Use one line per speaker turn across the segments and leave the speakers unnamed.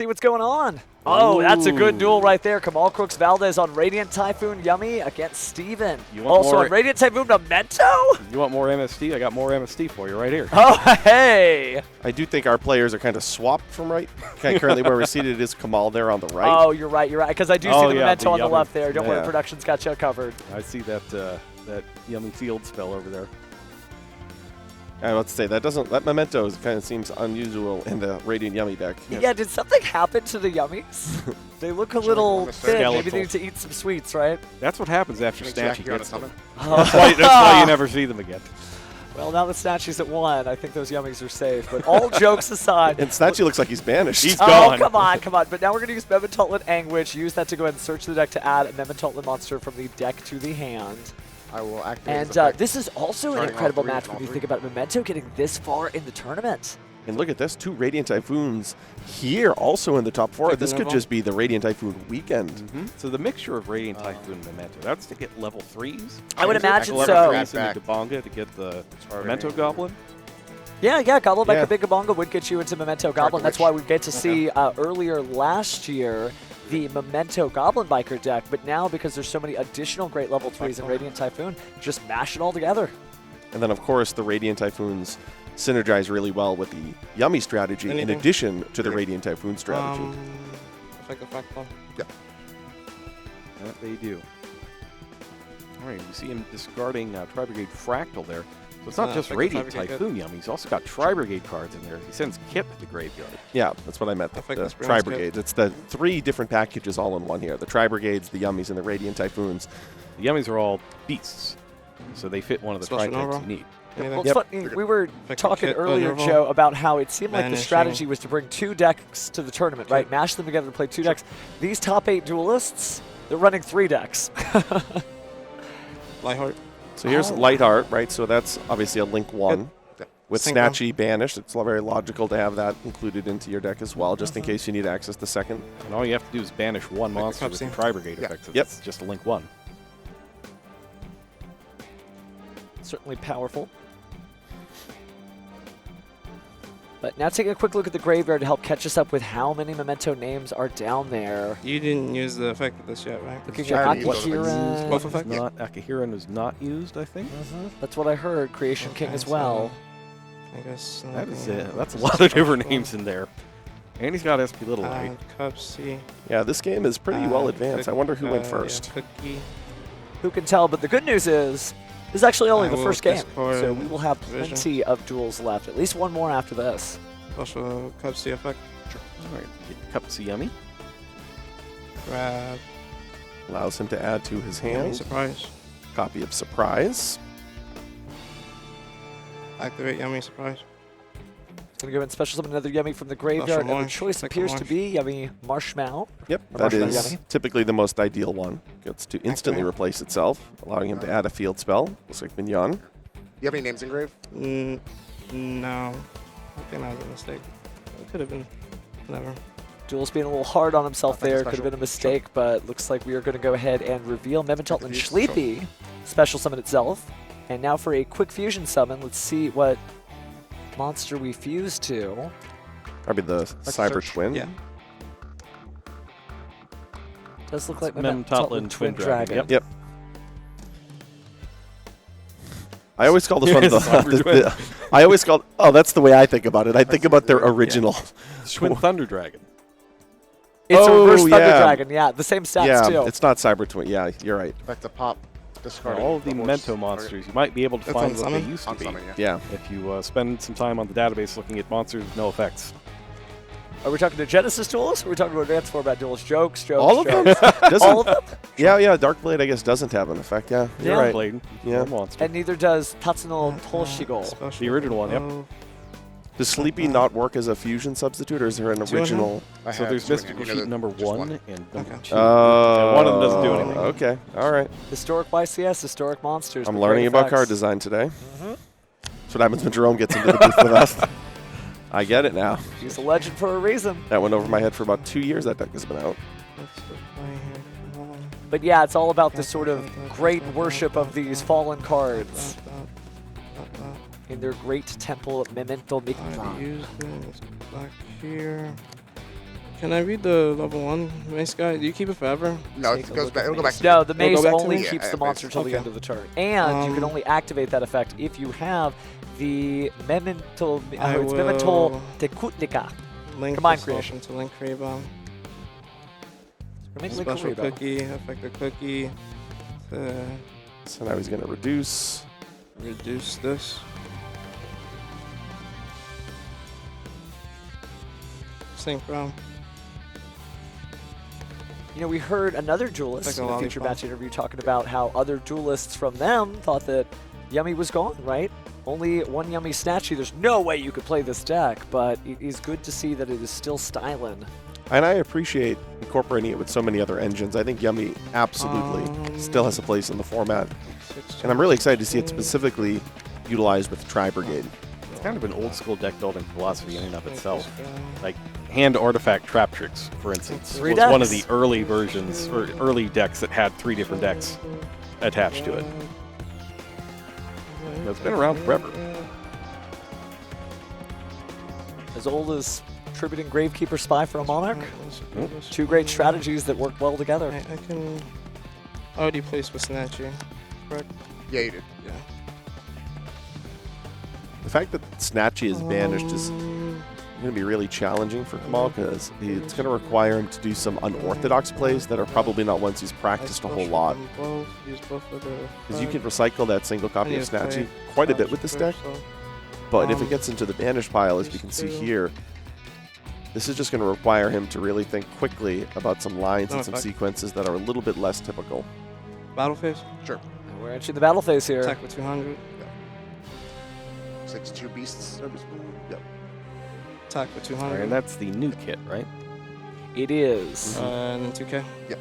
See what's going on. Oh, that's a good duel right there. Kamal Crooks Valdez on Radiant Typhoon Yummy against Steven. Also on Radiant Typhoon Memento?
You want more MST? I got more MST for you right here.
Oh, hey.
I do think our players are kind of swapped from right. Currently where we're seated is Kamal there on the right.
Oh, you're right. Because I do see the Memento on the left there. Don't worry, production's got you covered.
I see that that Yummy field spell over there.
I was to say that Memento kind of seems unusual in the Radiant Yummy deck.
Yeah, did something happen to the Yummies? They look a little thin. Maybe they need to eat some sweets, right?
That's what happens after Snatchy gets them.
Oh.
That's why you never see them again.
Well, now that Snatchy's at 1, I think those Yummies are safe. But all jokes aside.
And Snatchy looks like he's banished.
He's gone.
Oh, come on. But now we're going to use Mementotlan Anguish. Use that to go ahead and search the deck to add a Mementotlan monster from the deck to the hand.
I will activate
And this is also an incredible match when you think about Memento getting this far in the tournament.
And look at this, 2 Radiant Typhoons here also in the top 4. This could just be the Radiant Typhoon weekend.
So the mixture of Radiant Typhoon and Memento, that's to get level 3s?
I would imagine so.
Level 3s into Bonga to get the Memento Goblin?
Yeah, Goblin by Kabigabonga would get you into Memento Goblin. That's why we get to see earlier last year the Memento Goblin Biker deck, but now because there's so many additional great level 3s in Radiant Typhoon, just mash it all together.
And then of course the Radiant Typhoons synergize really well with the Yummy strategy in addition to the Radiant Typhoon strategy.
Yeah.
That they do. All right, you see him discarding Tri-Brigade Fractal there. So it's not just Radiant Typhoon Yummy, he's also got Tri-Brigade cards in there. He sends Kip to the graveyard.
Yeah, that's what I meant, the Tri-Brigades. It's the 3 different packages all in one here. The Tri-Brigades, the Yummies, and the Radiant Typhoons.
The Yummies are all beasts, so they fit one of the tri-types you need.
Well, it's funny. We were talking earlier, Joe, about how it seemed like the strategy was to bring 2 decks to the tournament, right? Mash them together to play 2 decks. These top 8 duelists, they're running 3 decks.
Lightheart.
So here's Lightheart, right? So that's obviously a Link 1. With Snatchy banished, it's very logical to have that included into your deck as well, just in case you need access to second.
And all you have to do is banish 1 monster with the Tri-Brigade effect. So it's just a Link 1.
Certainly powerful. But now taking a quick look at the graveyard to help catch us up with how many Memento names are down there.
You didn't use the effect of this yet, right?
Looking at Akihiran.
Both effects?
Akihiran is not used, I think.
That's what I heard. Creation King as well.
I guess
that is it. That's a lot of different names in there. And he's got SP Little Light.
Yeah, this game is pretty well advanced. I wonder who went first.
Who can tell? But the good news is, this is actually only the first game. So we will have plenty of duels left. At least one more after this.
Also, Cup C effect.
Sure. All right, get Cup C Yummy.
Grab.
Allows him to add to his hand.
Surprise.
Copy of Surprise.
Activate Yummy Surprise.
Going to go and special summon another Yummy from the graveyard. And the choice appears to be Yummy Marshmallow.
Yep, that is typically the most ideal one. Gets to instantly replace itself, allowing him to add a field spell. Looks like Mignon.
Do you have any names engraved?
No. I think that was a mistake. It could have been. Never.
Duel's being a little hard on himself there. Could have been a mistake, but looks like we are going to go ahead and reveal Mementotlan Sleepy. Special summon itself. And now for a quick fusion summon, let's see what monster we fuse to.
Probably the Cyber Twin.
Yeah.
Does look like Mementotlan Twin Dragon.
Yep. I always call this one the I always call. Oh, that's the way I think about it. I think about their original.
Twin Thunder Dragon.
It's a reverse Thunder Dragon. Yeah, the same stats too.
It's not Cyber Twin. Yeah, you're right.
Effect to pop.
All of the Memento monsters, you might be able to find what they used to be.
Yeah.
If you spend some time on the database looking at monsters with no effects.
Are we talking to Genesis duels? Or are we talking about advanced format duels? Jokes.
All of them?
All of them?
Yeah. Darkblade, I guess, doesn't have an effect. Yeah, you're right.
Blade, monster.
And neither does Tatsuno Toshigol.
The original one, yep.
Does Sleepy not work as a fusion substitute, or is there an original?
So there's mystical sheet number 1 and number 2.
Oh,
one of them doesn't do anything.
Okay, all right.
Historic YCS, historic monsters.
I'm learning about card design today. That's what happens when Jerome gets into the booth with us. I get it now.
He's a legend for a reason.
That went over my head for about 2 years. That deck has been out.
But yeah, it's all about this sort of great worship of these fallen cards in their great temple of Memento Mictlan.
Use this back here. Can I read the level 1 mace guy? Do you keep it forever?
No,
Take
it
a
goes
look
back.
at
It'll go back to
No, the
It'll
mace
go back to
only
me?
keeps
Yeah,
the monster till the
okay.
end of the turn. And you can only activate that effect if you have the Memento, it's Memento Tekutnika.
Link
Combine
this
creation.
off into Link Rebound.
Make Link
Special
Rebound.
cookie, effective cookie.
So now he's going to reduce.
Reduce this. Synchro.
You know, we heard another duelist
Like a
in a feature
lollipop.
match interview talking about how other duelists from them thought that Yummy was gone, right? Only one Yummy Snatchy. There's no way you could play this deck, but it is good to see that it is still styling.
And I appreciate incorporating it with so many other engines. I think Yummy absolutely still has a place in the format. And I'm really excited to see it specifically utilized with Tri-Brigade.
It's kind of an old school deck building philosophy in and of itself. Like hand artifact trap tricks, for instance,
Three
was one of
decks.
the early versions or early decks that had 3 different decks attached to it. It's been around forever.
As old as Tributing Gravekeeper Spy for a Monarch. Two great strategies that work well together.
I can already place with Snatchy. Correct?
Yeah, you did.
Yeah.
The fact that Snatchy is banished is going to be really challenging for Kamal because it's going to require him to do some unorthodox plays that are probably not ones he's practiced a whole lot. Because you can recycle that single copy of Snatchy quite a bit with this deck, but if it gets into the banished pile, as we can see here, this is just going to require him to really think quickly about some lines and some sequences that are a little bit less typical.
Battle phase?
Sure.
And we're entering the battle phase here.
Attack with 200.
2 beasts. Yep.
Attack with
All
200.
right, and that's the new kit, right?
It is.
And then 2K.
Yep.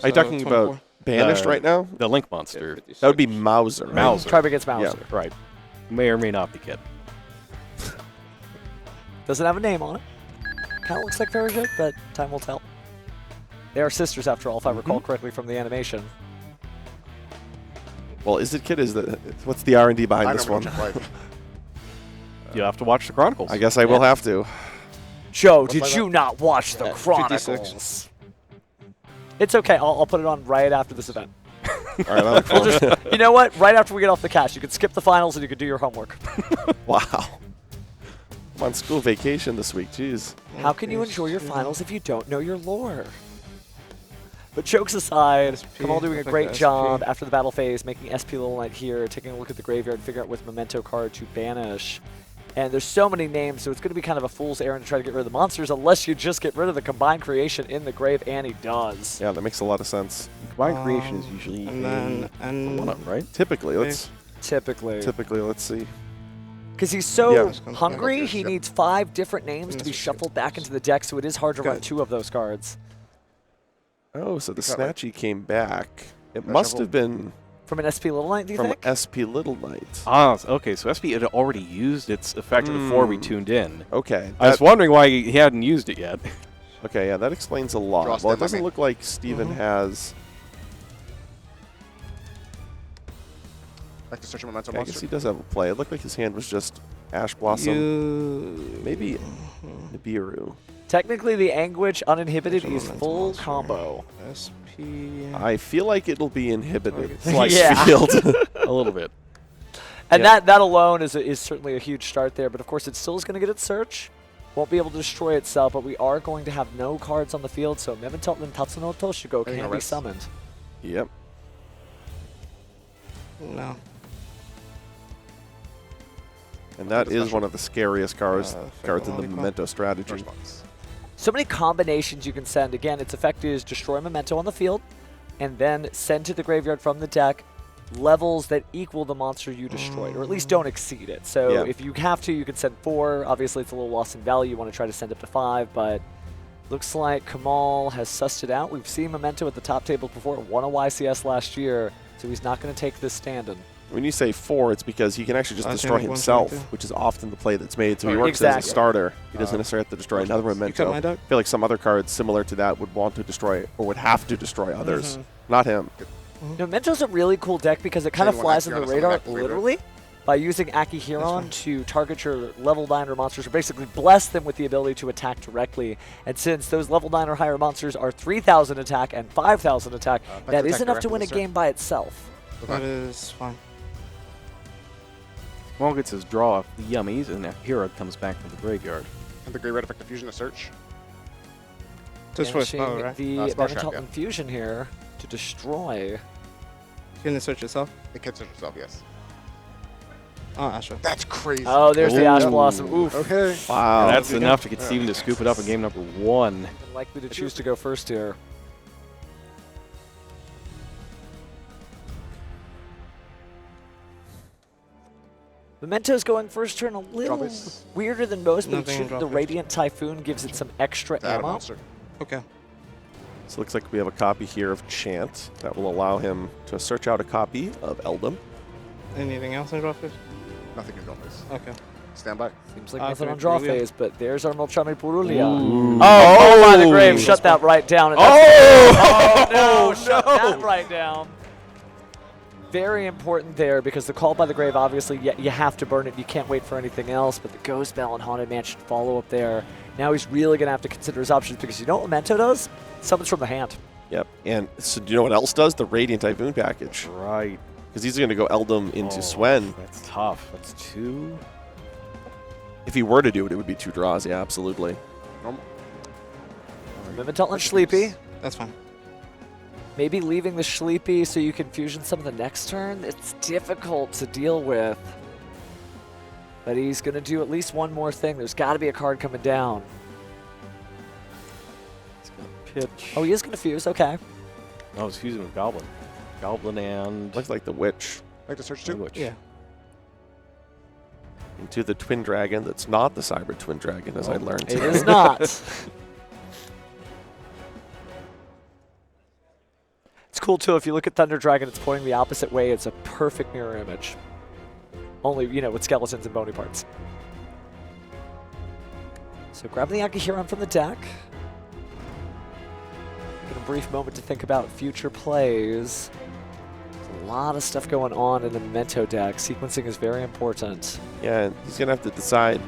Are you talking about banished right now?
The Link monster.
That would be Mauser. Right?
Mauser.
Tribe against Mauser.
Yeah.
Right. May or may not be kit.
Doesn't have a name on it. Kind of looks like Farragut, but time will tell. They are sisters, after all, if I recall correctly from the animation.
Well, is it Kid? What's the R&D behind
I
this
never
one?
watched it play.
You'll have to watch the Chronicles.
I guess I will have to.
Joe, did you not watch the
56.
Chronicles? It's okay. I'll put it on right after this event.
All right, I look forward to it.
You know what? Right after we get off the cash, you can skip the finals and you can do your homework.
Wow. I'm on school vacation this week. Jeez.
How can you enjoy your finals if you don't know your lore? But jokes aside,
SP,
Kamal doing a
like
great
the
job
SP.
after the battle phase, making SP Little Knight here, taking a look at the graveyard, figuring out which Memento card to banish. And there's so many names, so it's going to be kind of a fool's errand to try to get rid of the monsters unless you just get rid of the combined creation in the grave, and he does.
Yeah, that makes a lot of sense.
Combined creation is usually
And then
a one-up, right?
Typically, let's
Typically.
see.
Because he's so
Yeah.
hungry,
Yeah.
he needs 5 different names to be shuffled back into the deck, so it is hard to run
Good.
2 of those cards.
Oh, so the
Is that right?
Snatchy came back. It
That
must
shuffle?
have been
From an SP Little Knight, do you
from
think?
SP Little Knight.
Ah, okay, so SP had already used its effect before we tuned in.
Okay.
I was
that-
wondering why he hadn't used it yet.
Okay, yeah, that explains a lot.
Draw
Well,
step,
it doesn't
I mean.
look like Steven has...
Back to search Memento
Okay, I guess
monster.
he does have a play. It looked like his hand was just Ash Blossom. Maybe Nibiru.
Technically, the Anguish Uninhibited
Actual
is
Momentum
full
Monster.
combo.
SP.
I feel like it'll be inhibited.
Target
Like
Yeah.
field.
A little bit.
And
Yeah.
that alone is certainly a huge start there, but of course it still is going to get its search. Won't be able to destroy itself, but we are going to have no cards on the field, so Memento and Tatsuno Toshigo
Any
can be
arrests?
summoned.
Yep.
No.
And that is
special.
one of the scariest cards in the
Lollipop.
Memento strategy.
First box.
So many combinations you can send. Again, its effect is destroy Memento on the field, and then send to the graveyard from the deck levels that equal the monster you destroyed, or at least don't exceed it. So
Yeah.
if you have to, you can send 4. Obviously, it's a little loss in value. You want to try to send up to 5, but looks like Kamal has sussed it out. We've seen Memento at the top table before. Won a YCS last year, so he's not going to take this stand-in.
When you say 4, it's because he can actually just
I think
destroy
one
himself,
twenty-two.
which is often the play that's made. So he
Oh,
works as
exactly.
a starter. He doesn't necessarily have to destroy another
You cut
Memento.
my
I
deck?
feel like some other cards similar to that would want to destroy or would have to destroy others. Not him.
Now, Memento's a really cool deck because it kind of
Chain one
flies under the
Axion,
radar,
back to graveyard.
literally. by using Akihiron to target your level 9 or monsters, or basically bless them with the ability to attack directly. And since those level 9 or higher monsters are 3,000 attack and 5,000 attack, that is enough to win a game by itself.
That is fine.
Kamal gets his draw off the Yummies, and Hero comes back from the graveyard.
And the graveyard effect fusion to search.
Just for a spell,
Banishing
right?
the
Spell trap,
Memento
yeah.
Infusion here to destroy.
Can you search yourself?
It can search itself, yes.
Oh, Astra.
That's crazy.
Oh, there's the Ash
Ooh.
Blossom. Oof.
Okay.
Wow.
And that's
good
enough
game.
to get Steven to scoop it up in game number 1.
Likely to choose to go first here. Memento's going first turn a little
this.
weirder than most, but
Nothing, drop
the
it.
Radiant Typhoon gives it some extra
Add a
ammo.
monster.
Okay.
So it looks like we have a copy here of Chant that will allow him to search out a copy of Eldom.
Anything else in draw phase?
Nothing in draw phase.
Okay.
Stand by.
Seems like
Ah,
nothing
for
on draw
Purulia.
phase, but there's our Molchami Purulia.
Ooh.
Oh, by the
Oh.
grave, shut that right down. And
Oh!
no, shut that right down. Very important there because the call by the grave, obviously, you have to burn it. You can't wait for anything else, but the Ghost Bell and Haunted Mansion follow up there. Now he's really going to have to consider his options because you know what Memento does? Summons from the hand.
Yep. And so do you know what else does? The Radiant Typhoon package.
Right.
Because he's going to go Eldom into
Oh,
Swen.
That's tough. That's 2.
If he were to do it, it would be 2 draws. Yeah, absolutely.
Normal.
Memento and Sleepy.
That's fine.
Maybe leaving the Sleepy so you can fusion some of the next turn. It's difficult to deal with. But he's going to do at least one more thing. There's got to be a card coming down.
He's going to pitch.
Oh, he is going to fuse. Okay.
No, he's fusing with Goblin. Goblin and...
Looks like the Witch
Like to search too?
Witch.
Yeah.
into the Twin Dragon that's not the Cyber Twin Dragon, as I learned.
It is not. It's cool, too. If you look at Thunder Dragon, it's pointing the opposite way. It's a perfect mirror image. Only, you know, with skeletons and bony parts. So grab the Akihiron from the deck. Get a brief moment to think about future plays. There's a lot of stuff going on in the Memento deck. Sequencing is very important.
Yeah, and he's going to have to decide,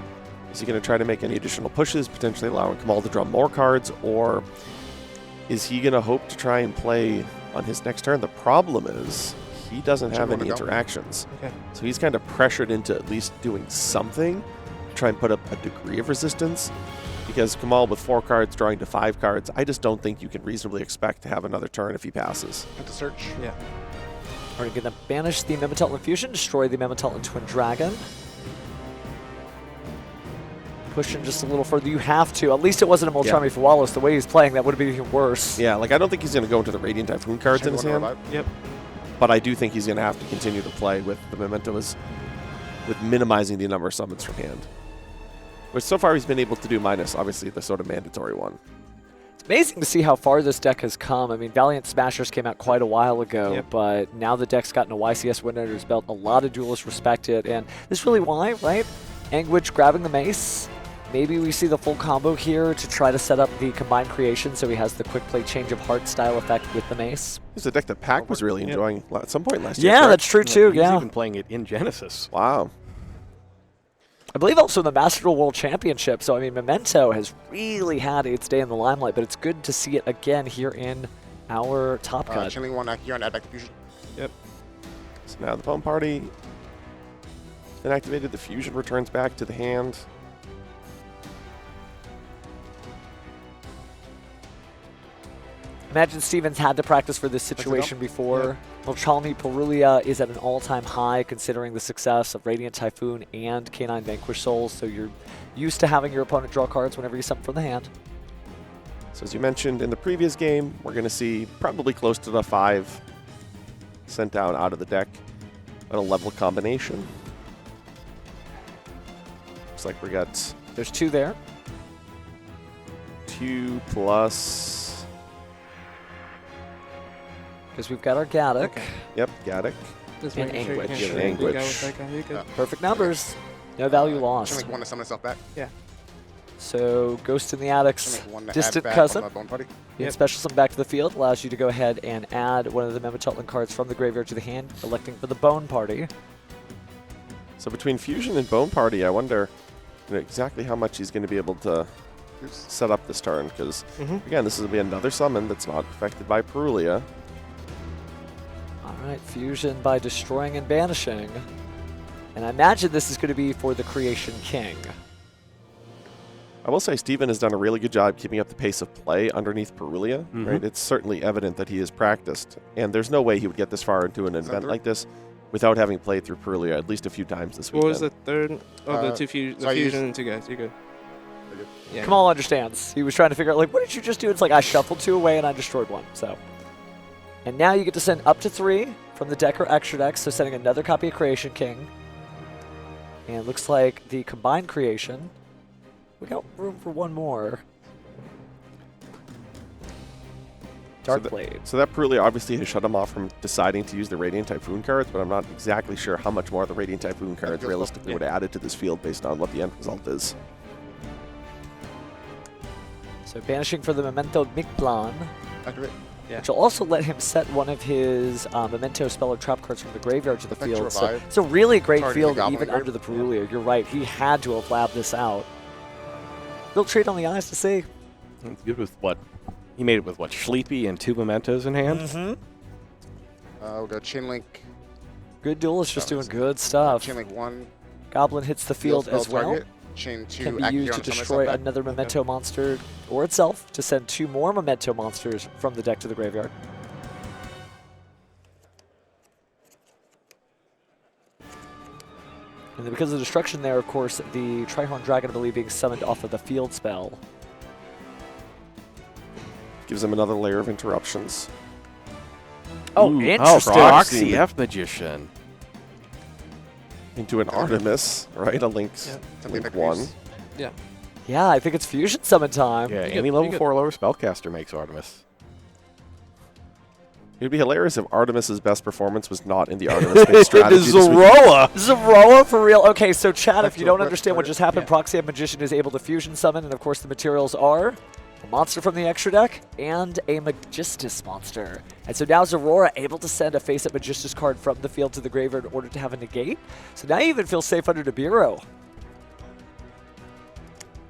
is he going to try to make any additional pushes, potentially allowing Kamal to draw more cards, or is he going to hope to try and play on his next turn? The problem is he doesn't have any interactions.
Okay.
So he's kind of pressured into at least doing something to try and put up a degree of resistance, because Kamal with 4 cards drawing to 5 cards, I just don't think you can reasonably expect to have another turn if he passes.
Have to search.
Yeah.
We're going to banish the Memento Infusion, destroy the Memento Twin Dragon. Pushing just a little further. You have to. At least it wasn't a Molchami for Wallace. The way he's playing, that would have been even worse.
Yeah, like I don't think he's going to go into the Radiant Typhoon cards in his hand,
Yep.
but I do think he's going to have to continue to play with the Mementos, with minimizing the number of summons from hand. Which so far he's been able to do, minus obviously the sort of mandatory one.
It's amazing to see how far this deck has come. I mean, Valiant Smashers came out quite a while ago,
Yep.
but now the deck's gotten a YCS win under his belt. A lot of duelists respect it, and this is really why, right? Anguich grabbing the mace. Maybe we see the full combo here to try to set up the combined creation so he has the quick play change of heart style effect with the mace.
It's a deck that Pac was really enjoying at some point last year.
Yeah,
correct?
that's true too,
He's
yeah.
even playing it in Genesis.
Wow.
I believe also the Master Duel World Championship, so I mean Memento has really had its day in the limelight, but it's good to see it again here in our Top Cut.
Chilling one here and add back the fusion.
Yep.
So now the Bone Party then activated, the fusion returns back to the hand.
Imagine Stevens had to practice for this situation before. Molchami Purulia is at an all-time high considering the success of Radiant Typhoon and Canine Vanquish Souls, so you're used to having your opponent draw cards whenever you summon from the hand.
So as you mentioned in the previous game, we're going to see probably close to the 5 sent out of the deck on a level combination. Looks like we got
There's 2 there.
2 plus...
Because we've got our Gaddock.
Okay.
Yep, Gaddock.
Just
And
making sure you
Anguich.
can't
Yeah,
shoot anything
Anguich.
with that guy. You good.
Perfect numbers. No value
Should
lost.
make one to summon itself back.
So Ghost in the
Should
Attic's
make one to
distant
add back
cousin.
on the Bone Party.
Being special summon back to the field allows you to go ahead and add one of the Memento cards from the graveyard to the hand, electing for the Bone Party.
So between Fusion and Bone Party, I wonder exactly how much he's going to be able to set up this turn, because, again, this is going to be another summon that's not affected by Perulia.
All right, Fusion by destroying and banishing. And I imagine this is going to be for the Creation King.
I will say Steven has done a really good job keeping up the pace of play underneath Perulia. Right? It's certainly evident that he has practiced, and there's no way he would get this far into an event like this without having played through Perulia at least a few times this weekend.
What was the third? Oh, the Fusion and 2 guys. You're good. Yeah.
Kamal understands. He was trying to figure out, like, what did you just do? It's like I shuffled 2 away and I destroyed 1. So, and now you get to send up to 3 from the deck or extra deck, so sending another copy of Creation King. And it looks like the combined creation, we got room for 1 more. Darkblade.
So that Perulia obviously has shut him off from deciding to use the Radiant Typhoon cards, but I'm not exactly sure how much more the Radiant Typhoon cards realistically would add it to this field based on what the end result is.
So banishing for the Memento Mikplan,
Activate.
which will also let him set one of his Memento spell or trap cards from the graveyard to the
Effect to
field. So
revive.
it's a really great
Targeting the
field
Goblin
even
Grave.
under the Perulia. You're right, he had to have labbed this out. Real treat on the eyes to see.
It's good with what? He made it with what? Sleepy and 2 Mementos in hand?
We'll go Chain Link.
Good duel is just doing good stuff.
Chain Link 1.
Goblin hits the field
spell
as well.
target. Chain 2.
Can be
activate
used
on
to
summon
destroy
itself back.
another Memento monster or itself to send 2 more Memento monsters from the deck to the graveyard. And then because of the destruction there, of course, the Trihorn Dragon, I believe, being summoned off of the field spell.
Gives him another layer of interruptions.
Oh,
Ooh,
interesting.
Proxy F Magician.
Into an Artemis, right? A Link's
Something
Link
that
1.
creates-
Yeah.
Yeah, I think it's Fusion Summon time.
Yeah,
You
any
get-
level
you get-
4 lower spellcaster makes Artemis.
It would be hilarious if Artemis's best performance was not in the Artemis-based strategy. this week.
Zoroa for real. Okay, so chat, if you don't
Retro
understand what just happened, Proxy Magician is able to Fusion Summon, and of course the materials are a monster from the extra deck and a Magistus monster. And so now Zorora able to send a face-up Magistus card from the field to the graveyard in order to have a negate. So now you even feel safe under Nibiru.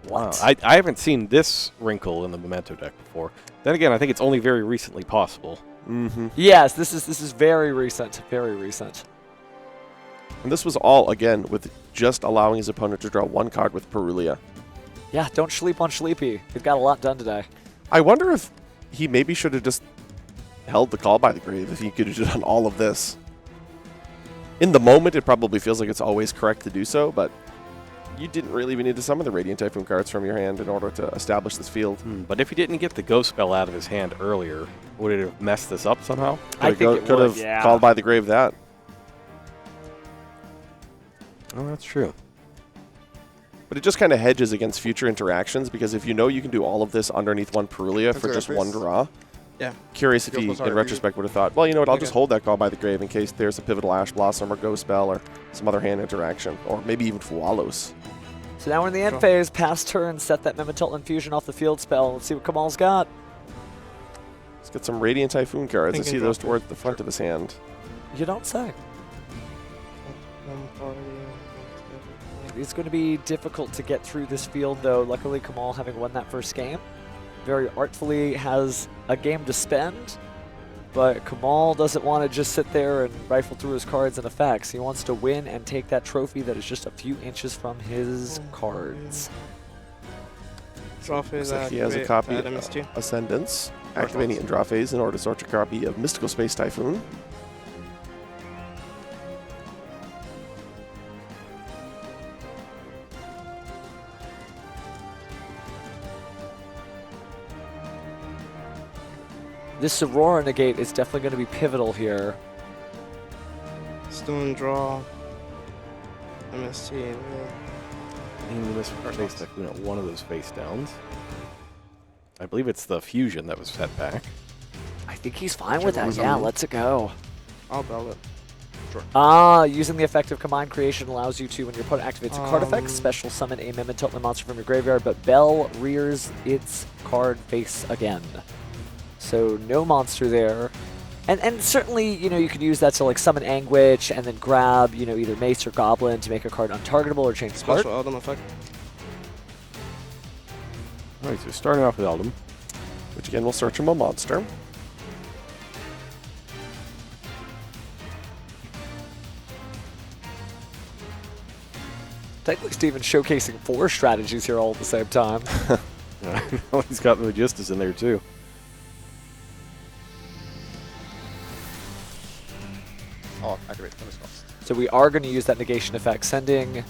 What?
Wow. I haven't seen this wrinkle in the Memento deck before. Then again, I think it's only very recently possible.
Yes, this is very recent. Very recent.
And this was all, again, with just allowing his opponent to draw 1 card with Perulia.
Yeah, don't sleep on Sleepy. We've got a lot done today.
I wonder if he maybe should have just held the Call by the Grave, if he could have done all of this. In the moment, it probably feels like it's always correct to do so, but you didn't really even need to summon the Radiant Typhoon cards from your hand in order to establish this field.
But if he didn't get the Ghost spell out of his hand earlier, would it have messed this up somehow?
I think it
could
would,
have
yeah.
Called by the Grave that.
Oh, that's true.
But it just kind of hedges against future interactions, because if you know you can do all of this underneath 1 Perulia for
That's
just
good,
1
Chris.
draw,
Yeah.
curious if
Go
he,
plus
in
RV.
retrospect, would have thought, well, you know what, I'll
Okay.
just hold that Call by the Grave in case there's a Pivotal Ash Blossom or Ghost Spell or some other hand interaction, or maybe even Fualos.
So now we're in the end
Sure.
phase. Pass turn, set that Memento Infusion off the field spell. Let's see what Kamal's got.
Let's get some Radiant Typhoon cards. I
Thinking
see those
drop
towards the front of his hand.
You don't say. It's going to be difficult to get through this field, though. Luckily, Kamal, having won that first game, very artfully has a game to spend. But Kamal doesn't want to just sit there and rifle through his cards and effects. He wants to win and take that trophy that is just a few inches from his cards.
Draw phase.
Looks like he has a
activate,
copy
add a
of
Misty.
Ascendance. Activating it in draw phase in order to sort your copy of Mystical Space Typhoon.
This Aurora negate is definitely going to be pivotal here.
Stone draw. MST.
In this face Typhoon at one of those face downs. I believe it's the Fusion that was set back.
I think he's fine with that. Yeah, let's it go.
I'll bell it.
Using the effect of Combined Creation allows you to, when your opponent activates a card effect, special summon a Memento monster from your graveyard, but Bell rears its card face again. So no monster there. And certainly, you know, you could use that to like summon Anguish and then grab, you know, either Mace or Goblin to make a card untargetable or change the card.
Special Eldom effect.
All right, so starting off with Eldom.
Which again will search him a monster.
Technically, Steven's showcasing 4 strategies here all at the same time.
He's got Magistus in there too.
Oh, activate. Finish cost.
So we are going to use that negation effect, sending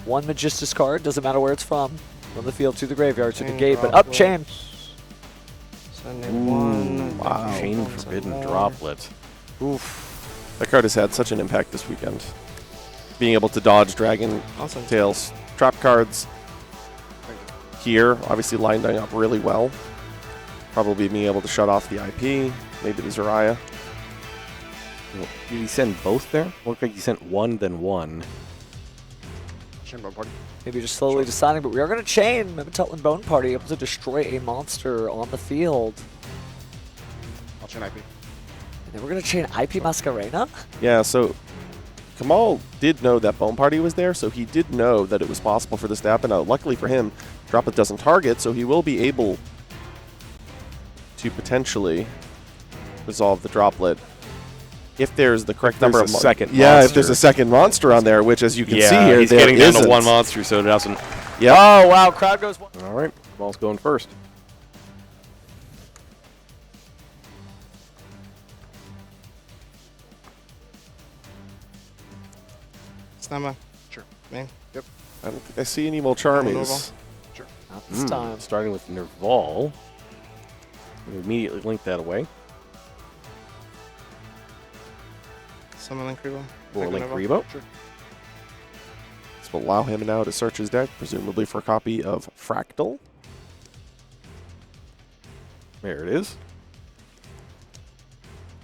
1 Magistus card, doesn't matter where it's from the field to the graveyard to negate, but up chain.
Sending 1.
Wow.
Chain Forbidden Droplet.
Oof. That card has had such an impact this weekend. Being able to dodge Dragon
Awesome.
Tails trap cards here, obviously lining up really well. Probably being able to shut off the IP, maybe the Zariah.
Did he send both there? Looked like he sent 1, then 1.
Chain Bone Party.
Maybe just slowly deciding, but we are going to chain Memento Bone Party, able to destroy a monster on the field.
I'll chain IP.
And then we're going to chain IP Masquerena?
Yeah, so Kamal did know that Bone Party was there, so he did know that it was possible for this to happen. Now, luckily for him, Droplet doesn't target, so he will be able to potentially resolve the Droplet if there's the correct number of
second
Yeah, if
monster.
there's a second monster on there, which as you can
Yeah,
see here,
he's
there
getting down to
isn't.
1 monster, so it doesn't.
Yep.
Oh, wow, crowd goes one.
All right, ball's going first.
Stand by.
Sure.
Man.
I don't think I see any Molcharmies.
Not this time.
Starting with Nerval. We immediately link that away.
Summon Link Rebo.
Or link
Nerval.
Rebo.
Sure.
This will allow him now to search his deck, presumably for a copy of Fractal.
There it is.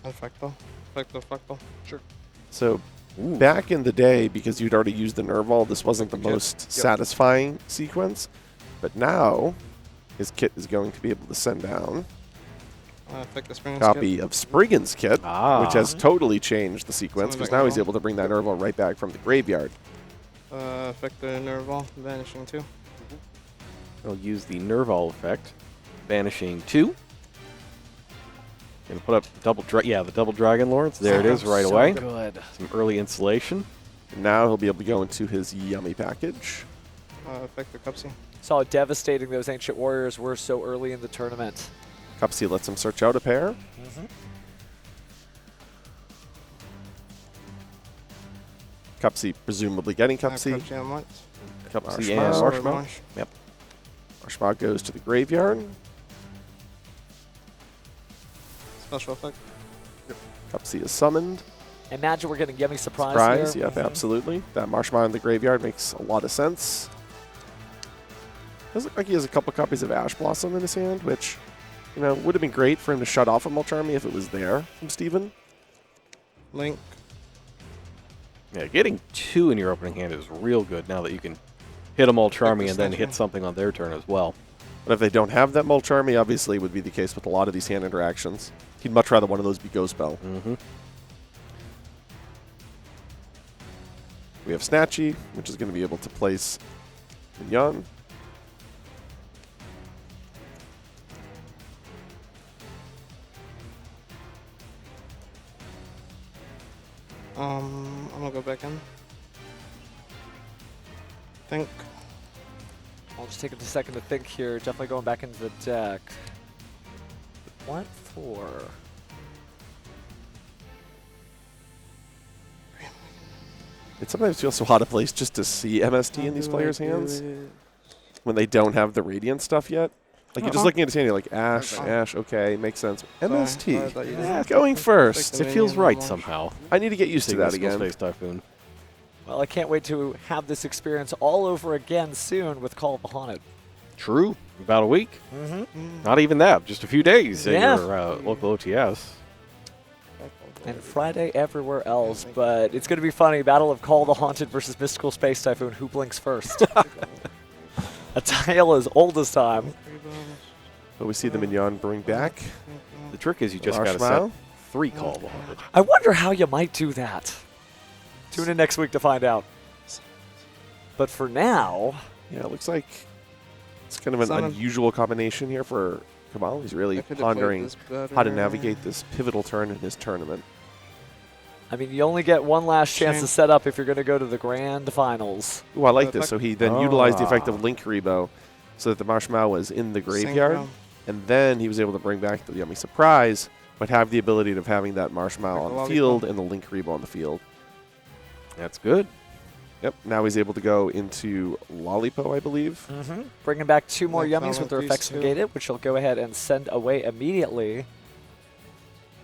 Fractal. Fractal.
Sure.
So
Ooh.
back in the day, because you'd already used the Nerval, this wasn't the
Kit.
most
Yep.
satisfying sequence. But now, his kit is going to be able to send down
Affect the Spring
a copy of Spriggan's kit,
Ah.
which has totally changed the sequence,
Sounds
because
like
now he's
Nerval.
able to bring that Nerval right back from the graveyard.
Affect the Nerval. Vanishing 2.
I'll use the Nerval effect. Banishing 2. Gonna put up the double Dragon Lords. There it is right
So
away.
good.
Some early insulation.
And now he'll be able to go into his yummy package.
Affect the Cupsy.
Saw how devastating those Ancient Warriors were so early in the tournament.
Cupsy lets him search out a pair. Cupsy presumably getting Cupsy.
Cupsy on once.
Cupsy
Marshmallow.
and
Sword
Marshmallow.
Marsh.
Marshmallow goes to the graveyard.
Special effect.
Cupsy is summoned.
Imagine we're getting Yummy Surprise,
Surprise,
here.
yep, absolutely. That Marshmallow in the graveyard makes a lot of sense. Does look like he has a couple copies of Ash Blossom in his hand, which, you know, would have been great for him to shut off a Molcharmy if it was there from Steven.
Link.
Yeah, getting 2 in your opening hand is real good now that you can hit a Molcharmy and then hit something on their turn as well.
But if they don't have that Molcharmy, obviously would be the case with a lot of these hand interactions. He'd much rather one of those be Ghost Bell.
Mm-hmm.
We have Snatchy, which is going to be able to place Mignon.
I'm gonna go back in. Think.
I'll just take a second to think here. Definitely going back into the deck. What for?
It sometimes feels so out of place just to see MST in these players' hands when they don't have the Radiant stuff yet. Like, you're just looking at his hand, you're like, Ash, Ash, okay, makes sense. MST, going first.
It feels right somehow.
I need to get used to
Seeing
that
the Skull
again.
Space Typhoon.
Well, I can't wait to have this experience all over again soon with Call of the Haunted.
True. About a week.
Mm-hmm.
Not even that. Just a few days at
Yeah.
your local OTS.
And Friday everywhere else, but it's going to be funny. Battle of Call of the Haunted versus Mystical Space Typhoon. Who blinks first? A tale as old as time.
But we see the Mignon bring back
The trick is you just got to set
Marshmallow.
3 call bonded.
I wonder how you might do that. Tune in next week to find out. But for now,
Yeah, it looks like it's kind of an
Summon.
unusual combination here for Kamal. He's really
I could've played
pondering
this better.
how to navigate this pivotal turn in his tournament.
I mean, you only get one last chance
Shame.
to set up if you're going to go to the grand finals.
Ooh, I like
Uh,
this.
fuck-
So he then utilized the effect
Ah.
of Link Rebo so that the Marshmallow was in the graveyard,
Synchro.
and then he was able to bring back the Yummy Surprise, but have the ability of having that Marshmallow
Like
on
a
the field
lollipop.
and the Link Rebo on the field.
That's good.
Yep, now he's able to go into Lollipo, I believe.
Bringing back 2 more
Yeah,
yummies with their
these
effects
two.
negated, which he'll go ahead and send away immediately.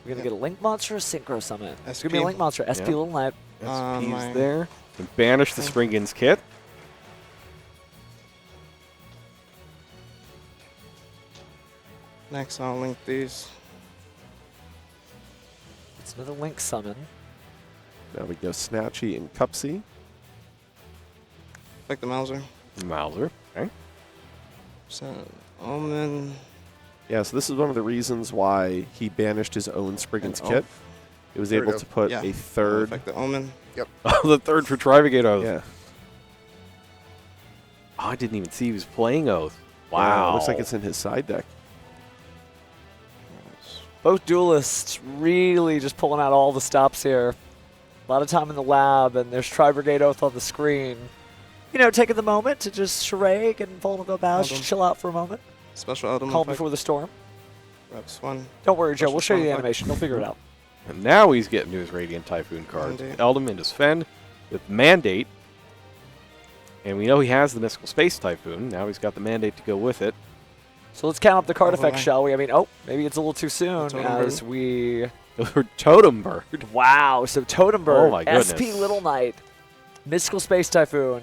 We're going to
Yeah.
get a Link Monster, a Synchro Summon. It's going to be
SP.
a Link Monster, SP
Yeah.
Little Knight.
SP's
my-
there. And banish the Springins kit.
Next, I'll link these.
It's another Link Summon.
Now we go Snatchy and Cupsy.
Like the Mauser.
Mauser. Okay.
Omen.
Yeah, so this is one of the reasons why he banished his own Spriggans
And
kit. It was
There we
able
go.
to put
Yeah.
a third.
Affect the Omen.
The third for Trivigate Oath.
Yeah.
Oh, I didn't even see he was playing Oath.
Yeah,
Wow.
it looks like it's in his side deck.
Both duelists really just pulling out all the stops here. A lot of time in the lab, and there's Tri-Brigade Oath on the screen. You know, taking the moment to just charade and vulnerable bash,
Adam.
chill out for a moment.
Special Eldon.
Calm
effect.
before the storm.
Reps 1.
Don't worry, Joe.
Special
We'll show you the
effect.
animation. You'll figure it out.
And now he's getting to his Radiant Typhoon cards.
Mandate.
Eldom into Sven with Mandate. And we know he has the Mystical Space Typhoon. Now he's got the Mandate to go with it.
So let's count up the card
Oh,
effects,
boy.
shall we? I mean, maybe it's a little too soon
Totem
as
Bird.
we...
Or Totem Bird.
Wow, so Totem Bird,
Oh my goodness.
SP Little Knight, Mystical Space Typhoon,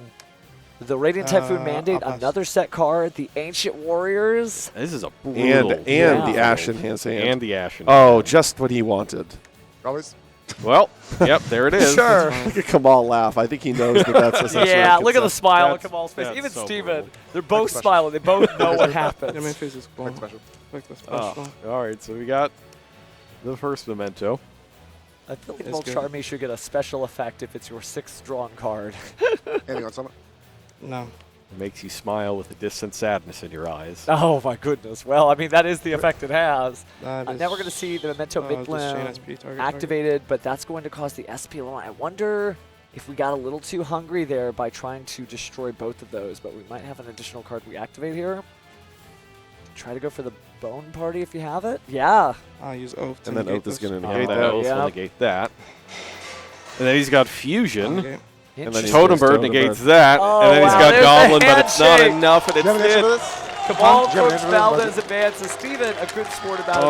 the Radiant Typhoon Mandate,
I'll pass.
another set card, the Ancient Warriors.
This is a
And
brutal.
Yeah.
the Ash Enhanced Hand.
And the Ashen.
Oh, just what he wanted.
Always.
Well, yep, there it is.
Sure.
Look at Kamal laugh. I think he knows that that's a such
Yeah,
a
look at the
consent.
smile on
That's-
Kamal's face.
that's
Even
so
Steven,
brutal.
they're both
special.
smiling. They both know what
Yeah, my
happens.
face is cool.
Quite special.
Like the
Oh,
special.
all right, so we got the first memento.
I feel like
It's good.
Charmy should get a special effect if it's your 6th drawn card.
Anything on summit?
No.
It makes you smile with a distant sadness in your eyes.
Oh my goodness. Well, I mean, that is the effect it has.
That is
Now we're going to see the Memento
just chain
Midland
SP target.
activated, but that's going to cause the SP alone. I wonder if we got a little too hungry there by trying to destroy both of those, but we might have an additional card we activate here. Try to go for the Bone Party if you have it. Yeah.
I'll use Oath to
And then
negate
Oath is
this.
going to
Yeah,
negate
that
that.
will
Yeah.
negate that. And then he's got Fusion.
Negate.
And then he's
Totem
goes
Bird
Totem
negates
Bird.
that.
Oh,
and then he's
wow,
got
there's the
Goblin, but it's not
handshake.
enough, and
Do you have an
it's
answer
it.
for this?
Kamal
Do you have an
Crooks
answer for this?
Valdez advances. Steven, a good sport about it.